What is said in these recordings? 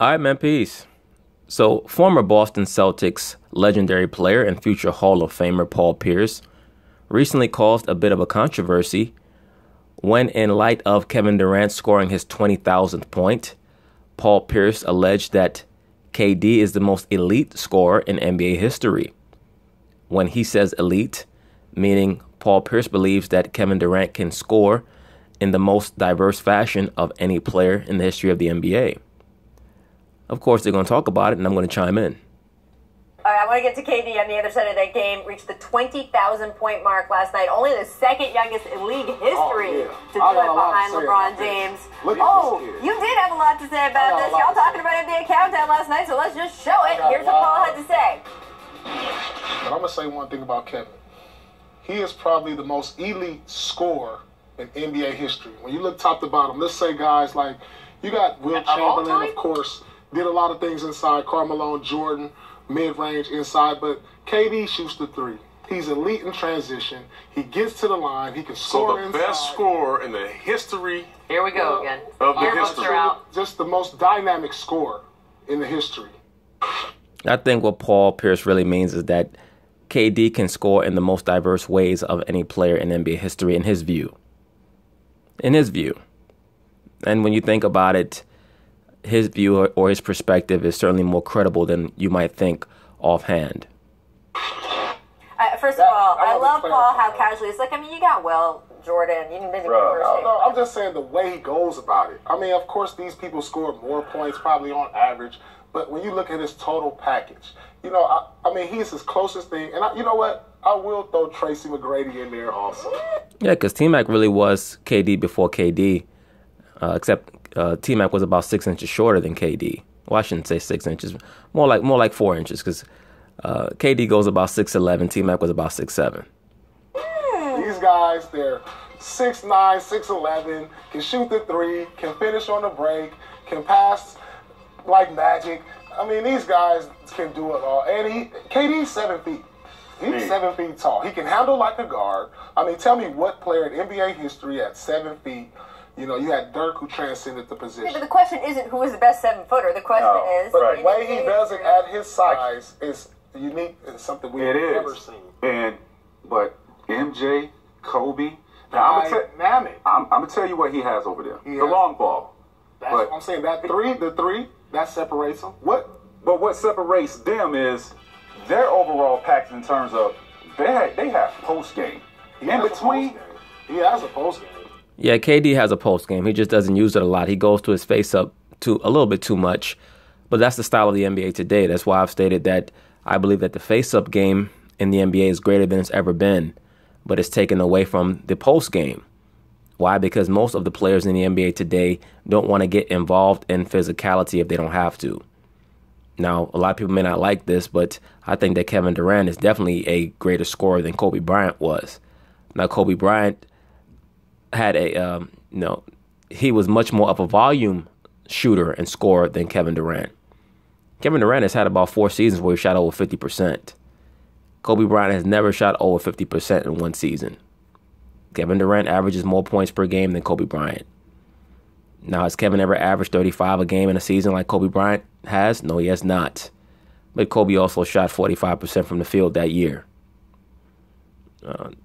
All right, man, peace. So, former Boston Celtics legendary player and future Hall of Famer Paul Pierce recently caused a bit of a controversy when, in light of Kevin Durant scoring his 20,000th point, Paul Pierce alleged that KD is the most elite scorer in NBA history. When he says elite, meaning Paul Pierce believes that Kevin Durant can score in the most diverse fashion of any player in the history of the NBA. Of course, they're going to talk about it, and I'm going to chime in. All right, I want to get to KD on the other side of that game. Reached the 20,000-point mark last night. Only the second youngest in league history to do it behind LeBron James. You did have a lot to say about this. Y'all talking about NBA Countdown last night, so let's just show it. Here's what Paul had to say. But I'm going to say one thing about Kevin. He is probably the most elite scorer in NBA history. When you look top to bottom, let's say guys like, you got Will Chamberlain, of course, did a lot of things inside, Carmelo, Jordan, mid-range inside, but KD shoots the three. He's elite in transition. He gets to the line. He can score inside. So the best scorer in the history. Here we go again. Of the history. Just the most dynamic scorer in the history. I think what Paul Pierce really means is that KD can score in the most diverse ways of any player in NBA history, in his view. In his view. And when you think about it, his view or his perspective is certainly more credible than you might think offhand. First of all, I love Paul how casually it's like, I mean, you got Will, Jordan, you didn't No, I'm just saying the way he goes about it. I mean, of course, these people score more points probably on average, but when you look at his total package, you know, I mean, he's his closest thing. And you know what? I will throw Tracy McGrady in there also. Yeah, because T-Mac really was KD before KD, except T-Mac was about 6 inches shorter than KD. Well, I shouldn't say 6 inches, more like 4 inches, because KD goes about 6'11", T-Mac was about 6'7". These guys, they're 6'9", 6'11", can shoot the three, can finish on the break, can pass like magic. I mean, these guys can do it all. And KD's 7 feet. He's 7 feet tall. He can handle like a guard. I mean, tell me what player in NBA history at 7 feet. You know, you had Dirk who transcended the position. Yeah, but the question isn't who is the best 7-footer. The question is... But the way he does it at his size is unique and something we've never seen. But MJ, Kobe... Now, I'm going to tell you what he has over there. The long ball. That's what I'm saying. The three, that separates them. But what separates them is their overall package in terms of they have post game. In between, he has a post game. Yeah, KD has a post game. He just doesn't use it a lot. He goes to his face up a little bit too much. But that's the style of the NBA today. That's why I've stated that I believe that the face up game in the NBA is greater than it's ever been, but it's taken away from the post game. Why? Because most of the players in the NBA today don't want to get involved in physicality if they don't have to. Now, a lot of people may not like this, but I think that Kevin Durant is definitely a greater scorer than Kobe Bryant was. Now, Kobe Bryant had he was much more of a volume shooter and scorer than Kevin Durant. Kevin Durant has had about 4 seasons where he shot over 50%. Kobe Bryant has never shot over 50% in one season. Kevin Durant averages more points per game than Kobe Bryant. Now, has Kevin ever averaged 35 a game in a season like Kobe Bryant has? No, he has not. But Kobe also shot 45% from the field that year.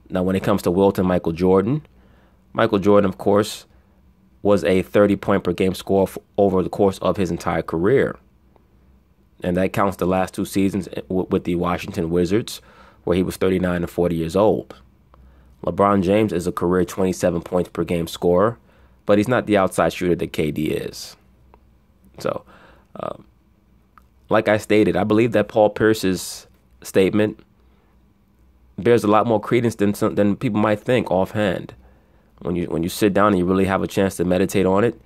Now, when it comes to Wilt and Michael Jordan, of course, was a 30-point-per-game scorer over the course of his entire career. And that counts the last 2 seasons with the Washington Wizards, where he was 39 and 40 years old. LeBron James is a career 27-points-per-game scorer, but he's not the outside shooter that KD is. So, like I stated, I believe that Paul Pierce's statement bears a lot more credence than people might think offhand. When you sit down and you really have a chance to meditate on it,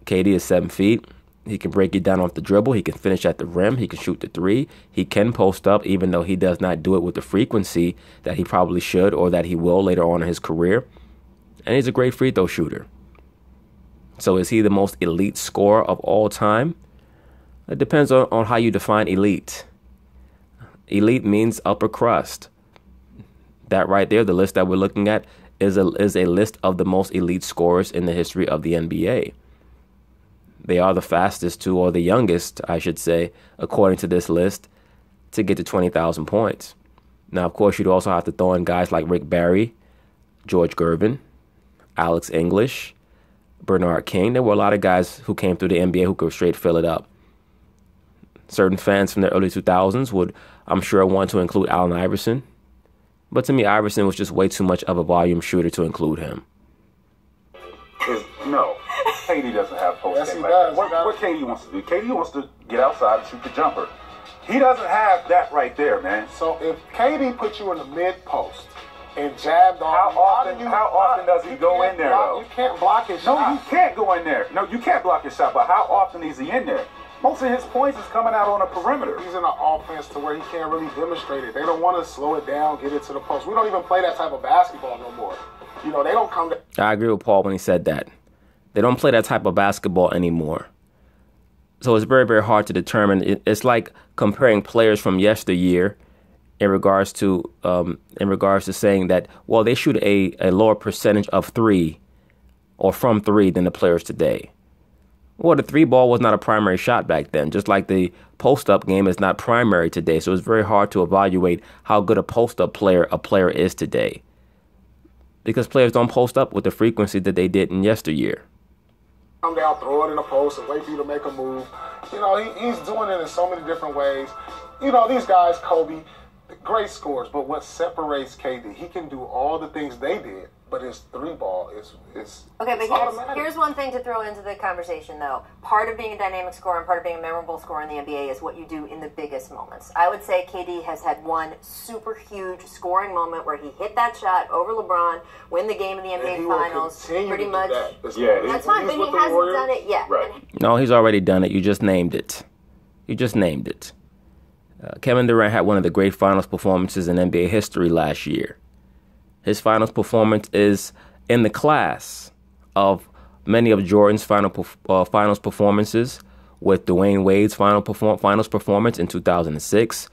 KD is 7 feet. He can break you down off the dribble. He can finish at the rim. He can shoot the three. He can post up, even though he does not do it with the frequency that he probably should or that he will later on in his career. And he's a great free throw shooter. So is he the most elite scorer of all time? It depends on how you define elite. Elite means upper crust. That right there, the list that we're looking at, is a list of the most elite scorers in the history of the NBA. They are the fastest to, or the youngest, I should say, according to this list, to get to 20,000 points. Now, of course, you'd also have to throw in guys like Rick Barry, George Gervin, Alex English, Bernard King. There were a lot of guys who came through the NBA who could straight fill it up. Certain fans from the early 2000s would, I'm sure, want to include Allen Iverson. But to me, Iverson was just way too much of a volume shooter to include him. No, KD doesn't have post game. Yes, he does. What KD wants to do? KD wants to get outside and shoot the jumper. He doesn't have that right there, man. So if KD put you in the mid post and jabbed off, how often does he go in there, though? You can't block his shot. No, you can't go in there. No, you can't block his shot, but how often is he in there? Most of his points is coming out on the perimeter. He's in an offense to where he can't really demonstrate it. They don't want to slow it down, get it to the post. We don't even play that type of basketball no more. You know, they don't come to... I agree with Paul when he said that. They don't play that type of basketball anymore. So it's very, very hard to determine. It's like comparing players from yesteryear in regards to saying that, well, they shoot a lower percentage of three or from three than the players today. Well, the three ball was not a primary shot back then, just like the post-up game is not primary today. So it's very hard to evaluate how good a post-up player a player is today, because players don't post up with the frequency that they did in yesteryear. Come down, throw it in the post, and wait for you to make a move. You know, he's doing it in so many different ways. You know, these guys, Kobe, great scores, but what separates KD, he can do all the things they did, but his three ball is okay. But here's one thing to throw into the conversation, though. Part of being a dynamic scorer and part of being a memorable scorer in the NBA is what you do in the biggest moments. I would say KD has had one super huge scoring moment where he hit that shot over LeBron, win the game in the NBA Finals, pretty much. That's fine, but he hasn't done it yet. Right. No, he's already done it. You just named it. Kevin Durant had one of the great finals performances in NBA history last year. His finals performance is in the class of many of Jordan's finals performances, with Dwayne Wade's finals performance in 2006,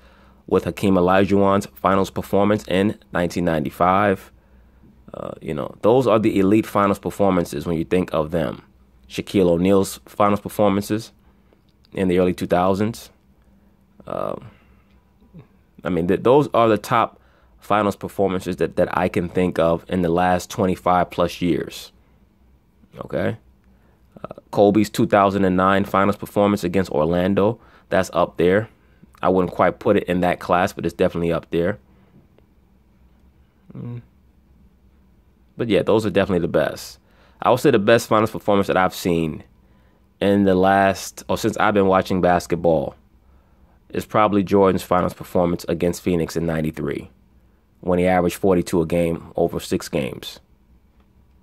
with Hakeem Olajuwon's finals performance in 1995. Those are the elite finals performances when you think of them. Shaquille O'Neal's finals performances in the early 2000s. Those are the top finals performances that I can think of in the last 25 plus years. Okay. Kobe's 2009 finals performance against Orlando, that's up there. I wouldn't quite put it in that class, but it's definitely up there. But yeah, those are definitely the best. I would say the best finals performance that I've seen in the since I've been watching basketball is probably Jordan's finals performance against Phoenix in '93, when he averaged 42 a game over 6 games.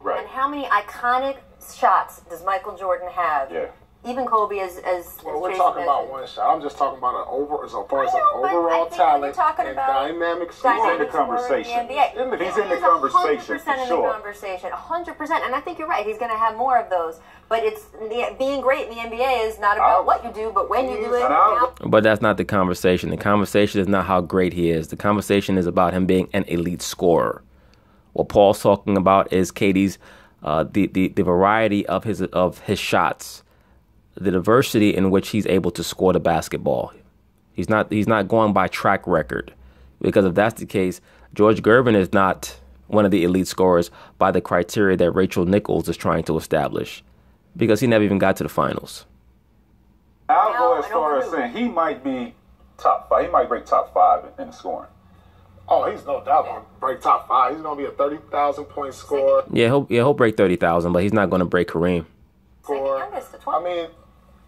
Right. And how many iconic shots does Michael Jordan have? Yeah. Even Kobe as well, we're talking about one shot. I'm just talking about as far as overall talent and dynamic scoring. He's in the conversation. He's in the conversation, for sure. 100%. And I think you're right. He's going to have more of those. But being great in the NBA is not about what you do, but when you do it. But that's not the conversation. The conversation is not how great he is. The conversation is about him being an elite scorer. What Paul's talking about is KD's the variety of his shots, the diversity in which he's able to score the basketball. He's not going by track record, because if that's the case, George Gervin is not one of the elite scorers by the criteria that Rachel Nichols is trying to establish, because he never even got to the finals. I'll go as far as saying he might be top 5. He might break top 5 in scoring. Oh, he's no doubt going to break top 5. He's going to be a 30,000 point scorer. Yeah, he'll break 30,000, but he's not going to break Kareem. I mean,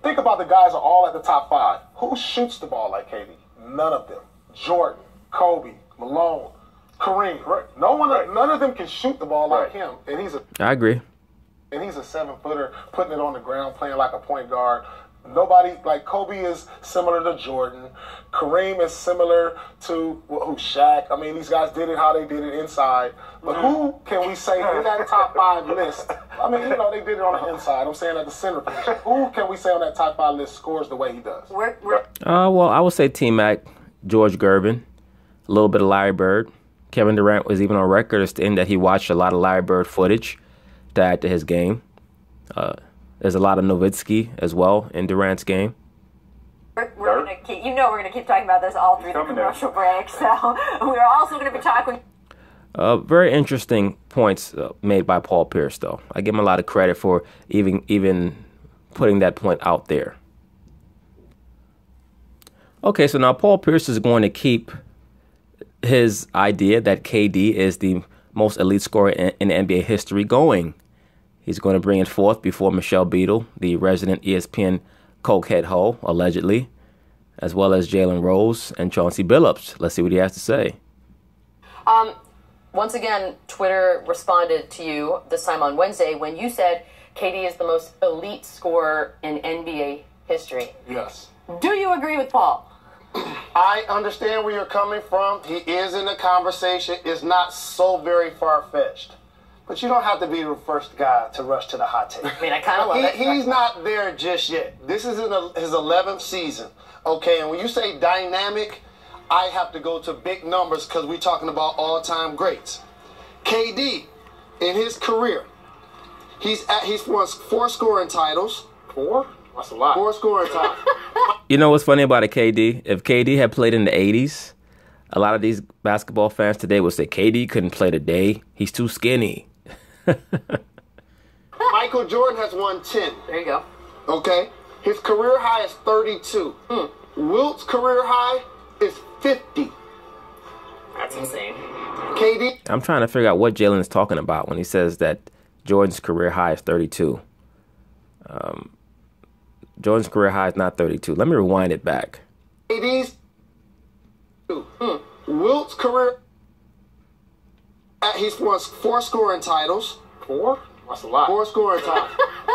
think about the guys are all at the top 5. Who shoots the ball like KD? None of them. Jordan, Kobe, Malone, Kareem. Right. None of them can shoot the ball like him. And I agree. And he's a 7-footer, putting it on the ground, playing like a point guard. Nobody, like Kobe is similar to Jordan. Kareem is similar to Shaq. I mean, these guys did it how they did it inside. But who can we say in that top 5 list? I mean, they did it on the inside. I'm saying at the center position. Who can we say on that top 5 list scores the way he does? Well, I would say T-Mac, George Gervin, a little bit of Larry Bird. Kevin Durant was even on record as saying that he watched a lot of Larry Bird footage to add to his game. There's a lot of Nowitzki as well in Durant's game. We're gonna keep, we're gonna keep talking about this all through the commercial break. So we're also gonna be talking. Very interesting points made by Paul Pierce, though. I give him a lot of credit for even putting that point out there. Okay, so now Paul Pierce is going to keep his idea that KD is the most elite scorer in NBA history going. He's going to bring it forth before Michelle Beadle, the resident ESPN cokehead hoe, allegedly, as well as Jalen Rose and Chauncey Billups. Let's see what he has to say. Once again, Twitter responded to you this time on Wednesday when you said KD is the most elite scorer in NBA history. Yes. Do you agree with Paul? I understand where you're coming from. He is in the conversation. It's not so very far-fetched. But you don't have to be the first guy to rush to the hot take. I mean, I kind of love it. He's not there just yet. This is his 11th season. Okay, and when you say dynamic, I have to go to big numbers because we're talking about all-time greats. KD, in his career, he's won 4 scoring titles. 4? That's a lot. 4 scoring titles. You know what's funny about a KD? If KD had played in the 80s, a lot of these basketball fans today would say KD couldn't play today. He's too skinny. Michael Jordan has won 10. There you go. Okay? His career high is 32. Wilt's career high is 50. That's insane. KD. I'm trying to figure out what Jalen's talking about when he says that Jordan's career high is 32. Jordan's career high is not 32. Let me rewind it back. KD's. Wilt's career. He's won 4 scoring titles. 4? That's a lot. 4 scoring titles.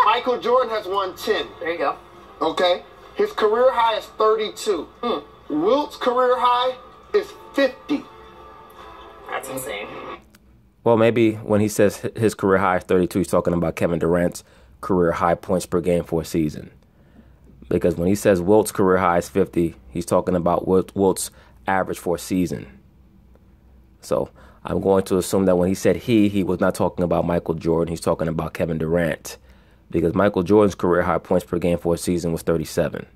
Michael Jordan has won 10. There you go. Okay? His career high is 32. Wilt's career high is 50. That's insane. Well, maybe when he says his career high is 32, he's talking about Kevin Durant's career high points per game for a season. Because when he says Wilt's career high is 50, he's talking about Wilt's average for a season. So I'm going to assume that when he said he was not talking about Michael Jordan. He's talking about Kevin Durant. Because Michael Jordan's career high points per game for a season was 37.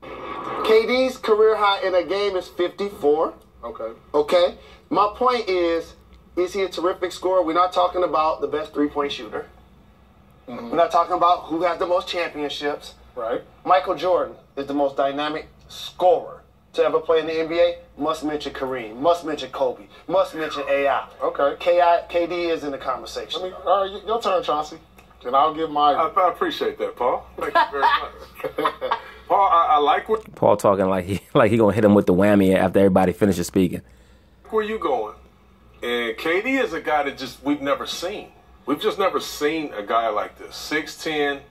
KD's career high in a game is 54. Okay? My point is he a terrific scorer? We're not talking about the best three-point shooter. We're not talking about who has the most championships. Right. Michael Jordan is the most dynamic scorer to ever play in the NBA. Must mention Kareem. Must mention Kobe. Must mention AI. Okay. KD is in the conversation. All right, your turn, Chauncey. And I'll give my... I appreciate that, Paul. Thank you very much. Paul, I like Paul talking like he gonna hit him with the whammy after everybody finishes speaking. where you going. And KD is a guy that we've never seen. We've just never seen a guy like this. 6'10",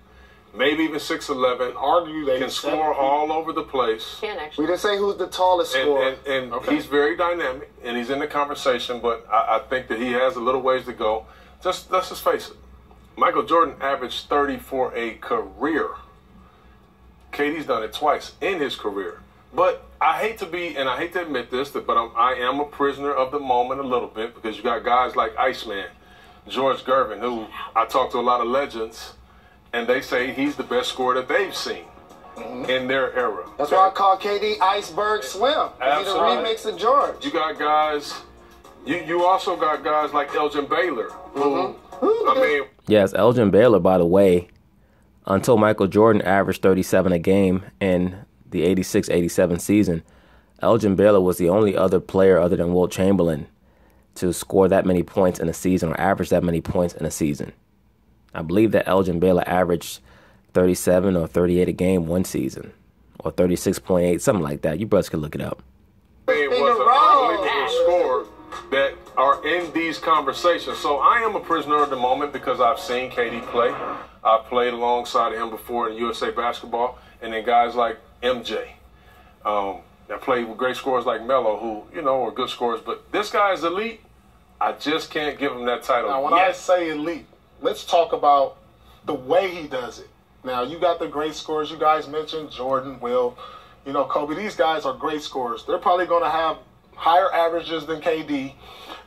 maybe even 6'11". Argue they can score all over the place. Can actually. We didn't say who's the tallest scorer. And he's very dynamic, and he's in the conversation, but I think that he has a little ways to go. Let's just face it. Michael Jordan averaged 30 for a career. KD's done it twice in his career. But I hate to admit this, but I am a prisoner of the moment a little bit, because you got guys like Iceman, George Gervin, who I talk to a lot of legends, and they say he's the best scorer that they've seen in their era. That's why I call KD Iceberg Slim. He's the remix of George. You got guys, you also got guys like Elgin Baylor, who, Yes, Elgin Baylor, by the way, until Michael Jordan averaged 37 a game in the 86-87 season, Elgin Baylor was the only other player other than Wilt Chamberlain to score that many points in a season or average that many points in a season. I believe that Elgin Baylor averaged 37 or 38 a game one season, or 36.8, something like that. You brothers can look it up. It was an unbelievable score that are in these conversations. So I am a prisoner of the moment because I've seen KD play. I've played alongside him before in USA basketball, and then guys like MJ. I played with great scorers like Melo, who, are good scorers. But this guy is elite. I just can't give him that title. Now, when I say elite, let's talk about the way he does it. Now, you got the great scorers. You guys mentioned Jordan, Will, Kobe. These guys are great scorers. They're probably going to have higher averages than KD.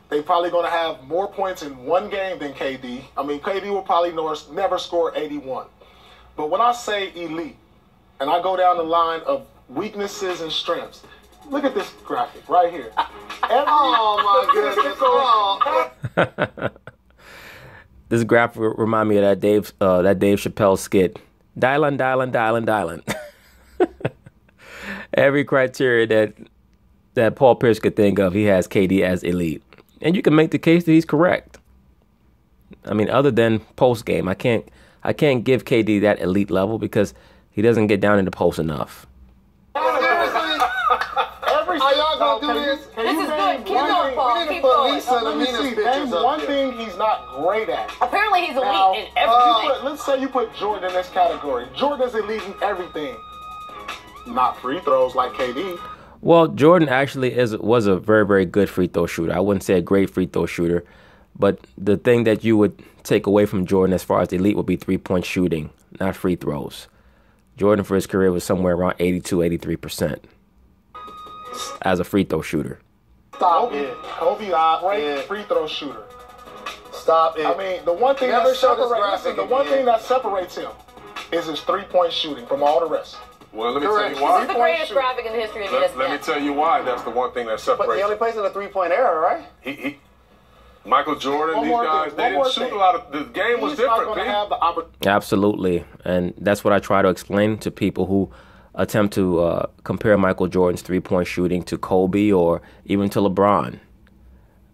They're probably going to have more points in one game than KD. I mean, KD will probably never score 81. But when I say elite, and I go down the line of weaknesses and strengths, look at this graphic right here. Oh my goodness! This graphic remind me of that Dave Chappelle skit. Dialing. Every criteria that Paul Pierce could think of, he has KD as elite. And you can make the case that he's correct. I mean, other than post game, I can't give KD that elite level because he doesn't get down in the post enough. Are y'all gonna do this? This is good. Keep going, Paul. Keep going. Name one thing he's not great at. Apparently, he's elite Now, in everything. let's say you put Jordan in this category. Jordan's elite in everything. Not free throws like KD. Well, Jordan actually was a very, very good free throw shooter. I wouldn't say a great free throw shooter, but the thing that you would take away from Jordan as far as elite would be three-point shooting, not free throws. Jordan for his career was somewhere around 83% as a free throw shooter. Stop it. Kobe's a great free throw shooter. Stop it. I mean, the one thing that separates him is his three-point shooting from all the rest. Well, let me tell you why. This is the greatest graphic in the history of ESPN. Let me tell you why. That's the one thing that separates. But he only plays in the 3-point era, right? Michael Jordan, these guys, they didn't shoot a lot of. The game was different. He's not going to have the opportunity. Absolutely, and that's what I try to explain to people who attempt to compare Michael Jordan's three-point shooting to Kobe or even to LeBron.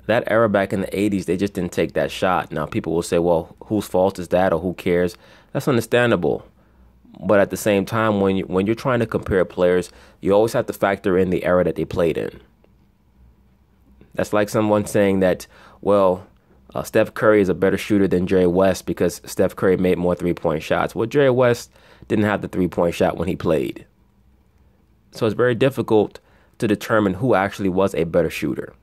That era back in the 80s, they just didn't take that shot. Now, people will say, well, whose fault is that or who cares? That's understandable. But at the same time, when you're trying to compare players, you always have to factor in the era that they played in. That's like someone saying that, well, Steph Curry is a better shooter than Jerry West because Steph Curry made more three-point shots. Well, Jerry West didn't have the three-point shot when he played. So it's very difficult to determine who actually was a better shooter.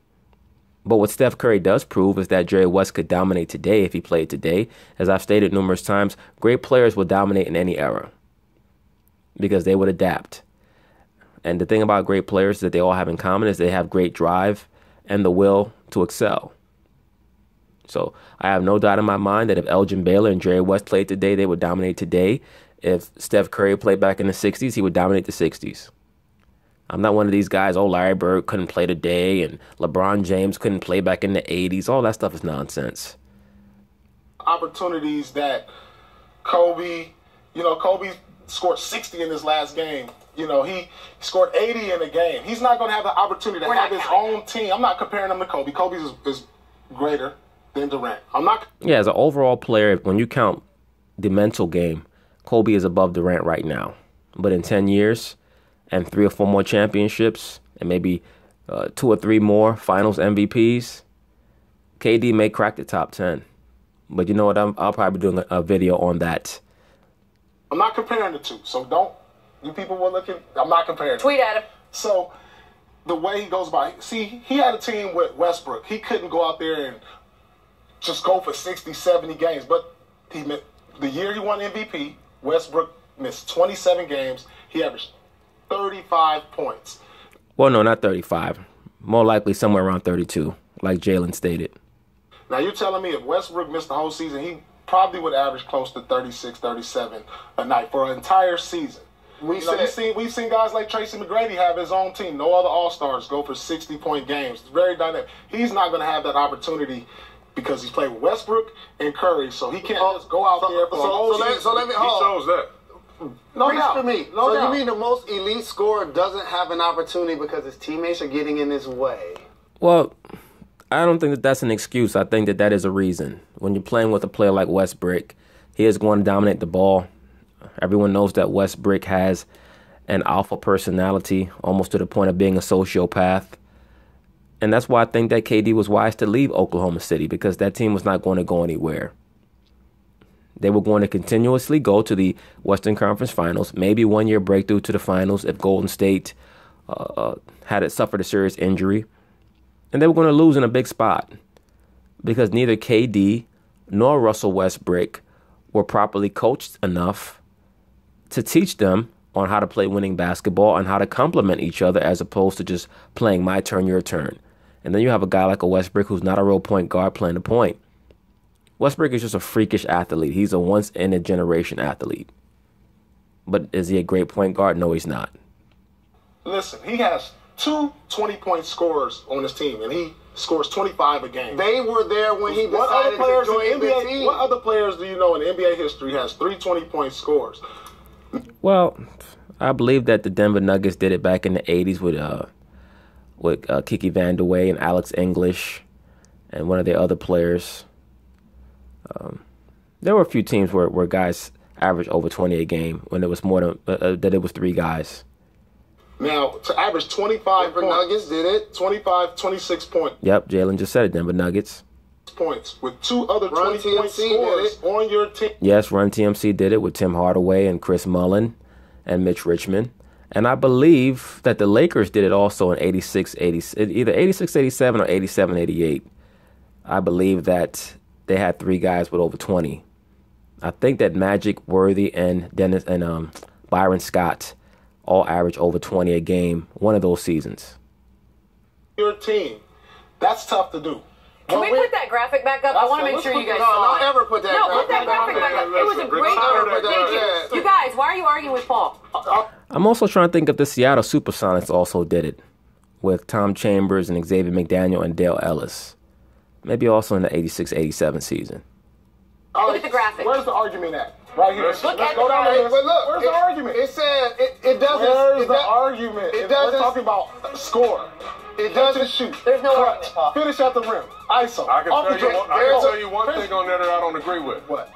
But what Steph Curry does prove is that Jerry West could dominate today if he played today. As I've stated numerous times, great players will dominate in any era because they would adapt. And the thing about great players that they all have in common is they have great drive and the will to excel. So I have no doubt in my mind that if Elgin Baylor and Jerry West played today, they would dominate today. If Steph Curry played back in the 60s, he would dominate the 60s. I'm not one of these guys, Larry Bird couldn't play today and LeBron James couldn't play back in the 80s. All that stuff is nonsense. Opportunities that Kobe scored 60 in his last game. He scored 80 in a game. He's not going to have the opportunity to have his own team. I'm not comparing him to Kobe. Kobe is greater than Durant. Yeah, as an overall player, when you count the mental game, Kobe is above Durant right now. But in 10 years and 3 or 4 more championships and maybe 2 or 3 more finals MVPs, KD may crack the top 10. But you know what? I'll probably be doing a video on that. I'm not comparing the two, so don't. You people were looking. I'm not comparing. Tweet at him. So the way he goes by, see, he had a team with Westbrook. He couldn't go out there and just go for 60, 70 games. But the year he won MVP, Westbrook missed 27 games. He averaged 35 points. Well, no, not 35. More likely somewhere around 32, like Jalen stated. Now, you're telling me if Westbrook missed the whole season, he probably would average close to 36, 37 a night for an entire season. We've seen guys like Tracy McGrady have his own team. No other All-Stars go for 60-point games. It's very dynamic. He's not going to have that opportunity because he's played with Westbrook and Curry, so he can't just go out there for a whole season. So let me He shows that. No doubt. For me. No doubt. You mean the most elite scorer doesn't have an opportunity because his teammates are getting in his way? Well, I don't think that that's an excuse. I think that that is a reason. When you're playing with a player like Westbrook, he is going to dominate the ball. Everyone knows that Westbrook has an alpha personality, almost to the point of being a sociopath. And that's why I think that KD was wise to leave Oklahoma City, because that team was not going to go anywhere. They were going to continuously go to the Western Conference Finals, maybe 1 year breakthrough to the finals if Golden State had suffered a serious injury. And they were going to lose in a big spot because neither KD nor Russell Westbrook were properly coached enough to teach them on how to play winning basketball and how to complement each other as opposed to just playing my turn, your turn. And then you have a guy like a Westbrook who's not a real point guard playing the point. Westbrook is just a freakish athlete. He's a once-in-a-generation athlete. But is he a great point guard? No, he's not. Listen, he has two 20-point scorers on his team, and he scores 25 a game. They were there when he decided to join the team. What other players do you know in NBA history has three 20-point scorers? Well, I believe that the Denver Nuggets did it back in the 80s with Kiki Vandeweghe and Alex English and one of the other players. There were a few teams where guys averaged over 20 a game when it was more than that it was three guys. Now, to average 25 Denver Nuggets did it. 26 points. Yep, Jalen just said it, Denver Nuggets. Points with two other 20-point scorers on your team. Yes, Run TMC did it with Tim Hardaway and Chris Mullin and Mitch Richmond. And I believe that the Lakers did it also in either 86-87 or 87-88. I believe that they had three guys with over 20. I think that Magic, Worthy, and Byron Scott all average over 20 a game one of those seasons. Your team. That's tough to do. Can we put that graphic back up? I want to make sure you guys saw it. Don't ever put that No, put that graphic back up. It was a great graphic. You guys, why are you arguing with Paul? I'm also trying to think if the Seattle Supersonics also did it with Tom Chambers and Xavier McDaniel and Dale Ellis. Maybe also in the 86-87 season. Look at the graphic. Where's the argument at? Right here. Let's go down the list. But look, where's the argument? It said it doesn't. Where's the argument? It doesn't. We're talking about score. It doesn't Catch and shoot. There's no Clutch. argument, Paul. Finish at the rim. ISO. I can tell you one thing on there that I don't agree with. What?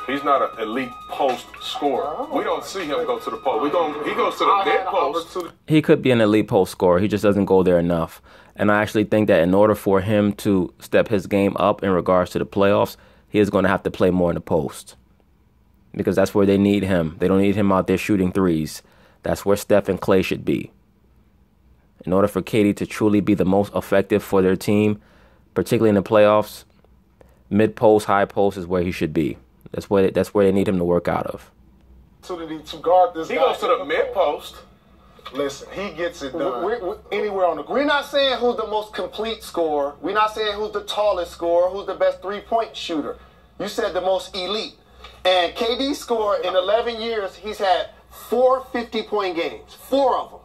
He's not an elite post scorer. We don't see him go to the post. He goes to the I mid had an post. opportunity. He could be an elite post scorer. He just doesn't go there enough. And I actually think that in order for him to step his game up in regards to the playoffs, he is going to have to play more in the post. Because that's where they need him. They don't need him out there shooting threes. That's where Steph and Klay should be. In order for KD to truly be the most effective for their team, particularly in the playoffs, mid-post, high post is where he should be. That's where they need him to work out of. Opportunity to guard this He guy. goes to the mid post. Listen, he gets it done anywhere on the court. We're not saying who's the most complete scorer. We're not saying who's the tallest scorer, who's the best three-point shooter. You said the most elite. And KD scored in 11 years, he's had 4 50-point games. 4 of them.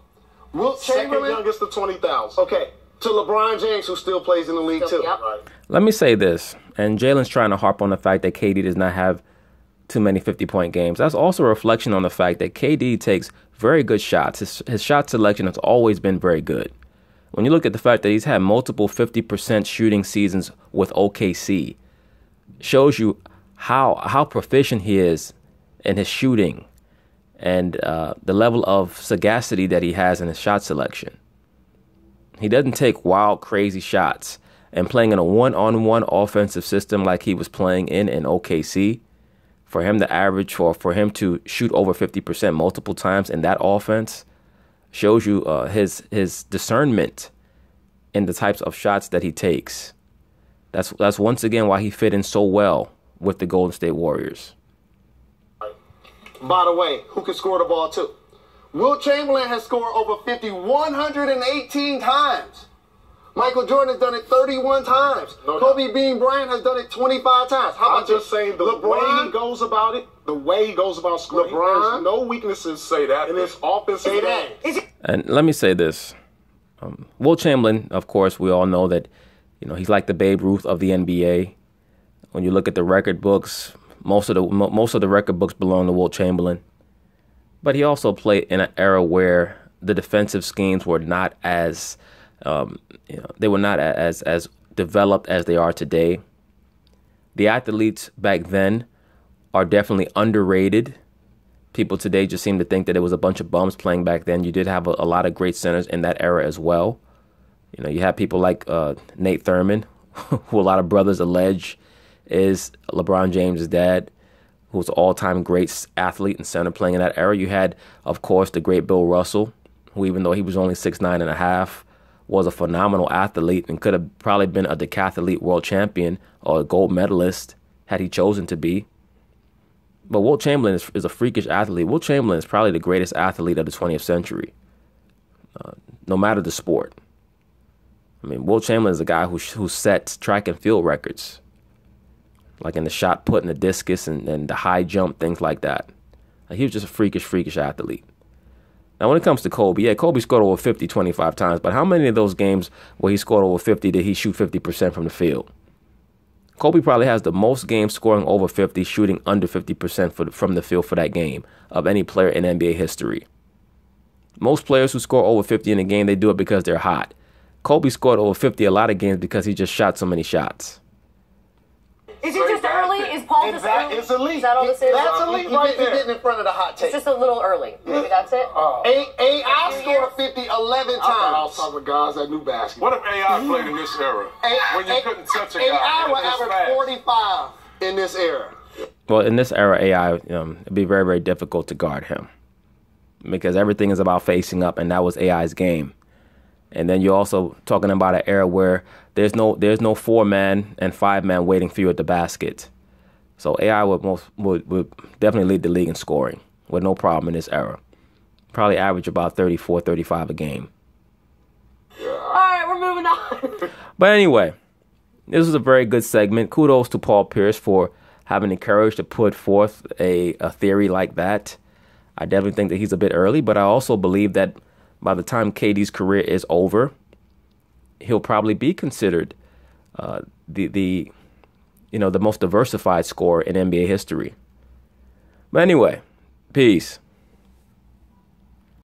Wilt Second Chamberlain, youngest to 20,000. okay, to LeBron James, who still plays in the league too. Yep. Right. Let me say this, and Jalen's trying to harp on the fact that KD does not have too many 50-point games. That's also a reflection on the fact that KD takes very good shots. His shot selection has always been very good. When you look at the fact that he's had multiple 50% shooting seasons with OKC, shows you how proficient he is in his shooting and the level of sagacity that he has in his shot selection. He doesn't take wild, crazy shots. And playing in a one-on-one offensive system like he was playing in OKC, for him to average or for him to shoot over 50% multiple times in that offense shows you his discernment in the types of shots that he takes. That's once again why he fit in so well with the Golden State Warriors. By the way, who can score the ball too? Wilt Chamberlain has scored over 50 118 times. Michael Jordan has done it 31 times. No Kobe Bean Bryant has done it 25 times. How I'm about just saying the way he goes about it, the way he goes about scoring, LeBron? there's no weaknesses Say that. in his offensive game. And let me say this. Wilt Chamberlain, of course, we all know that he's like the Babe Ruth of the NBA. When you look at the record books, most of the record books belong to Wilt Chamberlain. But he also played in an era where the defensive schemes were not as they were not as developed as they are today. The athletes back then are definitely underrated. People today just seem to think that it was a bunch of bums playing back then. You did have a lot of great centers in that era as well. You had people like Nate Thurman, who a lot of brothers allege is LeBron James' dad, who was an all-time great athlete and center playing in that era. You had, of course, the great Bill Russell, who even though he was only 6'9.5", was a phenomenal athlete and could have probably been a decathlete world champion or a gold medalist had he chosen to be. But Wilt Chamberlain is a freakish athlete. Wilt Chamberlain is probably the greatest athlete of the 20th century, no matter the sport. I mean, Wilt Chamberlain is a guy who sets track and field records, like in the shot put and the discus and the high jump, things like that. Like, he was just a freakish athlete. Now, when it comes to Kobe, yeah, Kobe scored over 50 25 times, but how many of those games where he scored over 50 did he shoot 50% from the field? Kobe probably has the most games scoring over 50, shooting under 50% from the field for that game of any player in NBA history. Most players who score over 50 in a game, they do it because they're hot. Kobe scored over 50 a lot of games because he just shot so many shots. Is it just early? Is Paul just early? It's elite. Is that all this is? That's elite right there. He's getting in front of the hot take. It's just a little early. Maybe that's it. AI scored 50 11 times. I was talking to guys that knew basketball. What if AI played in this era? When you couldn't touch a guy. AI would average 45 in this era. Well, in this era, AI, it'd be very, very difficult to guard him because everything is about facing up, and that was AI's game. And then you're also talking about an era where there's no 4-man and 5-man waiting for you at the basket. So AI would definitely lead the league in scoring with no problem in this era. Probably average about 34, 35 a game. All right, we're moving on. But anyway, this was a very good segment. Kudos to Paul Pierce for having the courage to put forth a theory like that. I definitely think that he's a bit early, but I also believe that by the time KD's career is over, he'll probably be considered the most diversified scorer in NBA history. But anyway, peace.